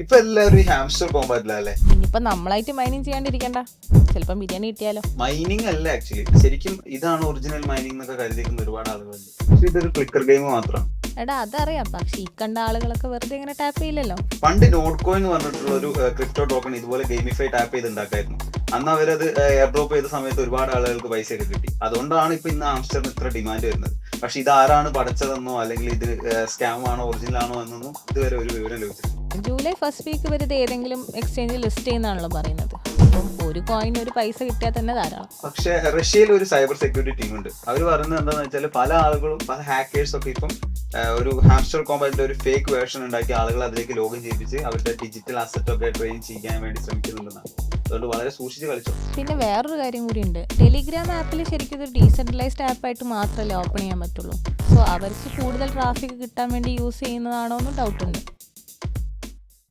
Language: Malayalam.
ഇപ്പൊ എല്ലാവരും ഈ ഹാംസ്റ്റർ കോമ്പാറ്റിലല്ലേ. ഇനിയിപ്പോ നമ്മളായിട്ട് മൈനിങ് ചെയ്യാണ്ടിരിക്കണ്ട, ചിലപ്പം ബിരിയാണി കിട്ടിയാലോ. മൈനിങ് അല്ല ആക്ച്വലി, ശരിക്കും ഇതാണ് ഒറിജിനൽ മൈനിങ് എന്നൊക്കെ കരുതിയിരിക്കുന്ന ഒരുപാട് ആളുകളുണ്ട്. പക്ഷെ ഇതൊരു ക്ലിക്കർ ഗെയിം മാത്രമാണ്. എടാ അതറിയാം, പക്ഷെ ഈ കണ്ട ആളുകളൊക്കെ വെറുതെ ഇങ്ങനെ ടാപ്പ് ചെയ്യില്ലല്ലോ. പണ്ട് നോട്ട് കോയിൻ എന്ന് പറഞ്ഞിട്ടുള്ള ഒരു ക്രിപ്റ്റോ ടോക്കൺ ഇതുപോലെ ഗെയിമിഫൈ ടാപ്പ് ചെയ്ത് ഉണ്ടാക്കായിരുന്നു. അന്ന് അവരത് എയർ ഡ്രോപ്പ് ചെയ്ത സമയത്ത് ഒരുപാട് ആളുകൾക്ക് പൈസയൊക്കെ കിട്ടി. അതുകൊണ്ടാണ് ഇപ്പൊ ഇന്ന് ഹാംസ്റ്ററിന് ഇത്ര ഡിമാൻഡ് വരുന്നത്. പക്ഷെ ഇത് ആരാണ് പഠിച്ചതെന്നോ അല്ലെങ്കിൽ ഇത് സ്കാം ആണോ ഒറിജിനൽ ആണോ എന്നൊന്നും ഇതുവരെ ഒരു വിവരം ലഭിച്ചിട്ടില്ല. ജൂലൈ ഫസ്റ്റ് വീക്ക് വരെ ഇത് ഏതെങ്കിലും എക്സ്ചേഞ്ചിൽ ലിസ്റ്റ് ചെയ്യുന്നതാണല്ലോ പറയുന്നത്. അപ്പം ഒരു കോയിന് ഒരു പൈസ കിട്ടിയാൽ തന്നെ ധാരാളം. പക്ഷെ റഷ്യയിൽ ഒരു സൈബർ സെക്യൂരിറ്റി ടീം ഉണ്ട്. അവർ പറയുന്നത് എന്താണെന്ന് വെച്ചാൽ പല ആളുകളും പല ഹാക്കേഴ്സ് ഒക്കെ ഇപ്പം ഒരു ഹാംസ്റ്റർ കോമ്പാറ്റിന്റെ ഒരു ഫേക്ക് വേർഷൻ ഉണ്ടാക്കി ആളുകൾ അതിലേക്ക് ലോഗിൻ ചെയ്യിപ്പിച്ച് അവരുടെ ഡിജിറ്റൽ അസറ്റ് ഒക്കെ ട്രെയിൻ ചെയ്യാൻ വേണ്ടി ശ്രമിക്കുന്നുണ്ടെന്നാണ്. അതുകൊണ്ട് വളരെ സൂക്ഷിച്ച് കളിച്ചു. പിന്നെ വേറൊരു കാര്യം കൂടി ഉണ്ട്, ടെലിഗ്രാം ആപ്പിൽ ശരിക്കും ഒരു ഡീസെൻട്രലൈസ്ഡ് ആപ്പായിട്ട് മാത്രമല്ലേ ഓപ്പൺ ചെയ്യാൻ പറ്റുള്ളൂ. സോ അവർക്ക് കൂടുതൽ ട്രാഫിക് കിട്ടാൻ വേണ്ടി യൂസ് ചെയ്യുന്നതാണോ എന്ന് ഡൗട്ട് ഉണ്ട്.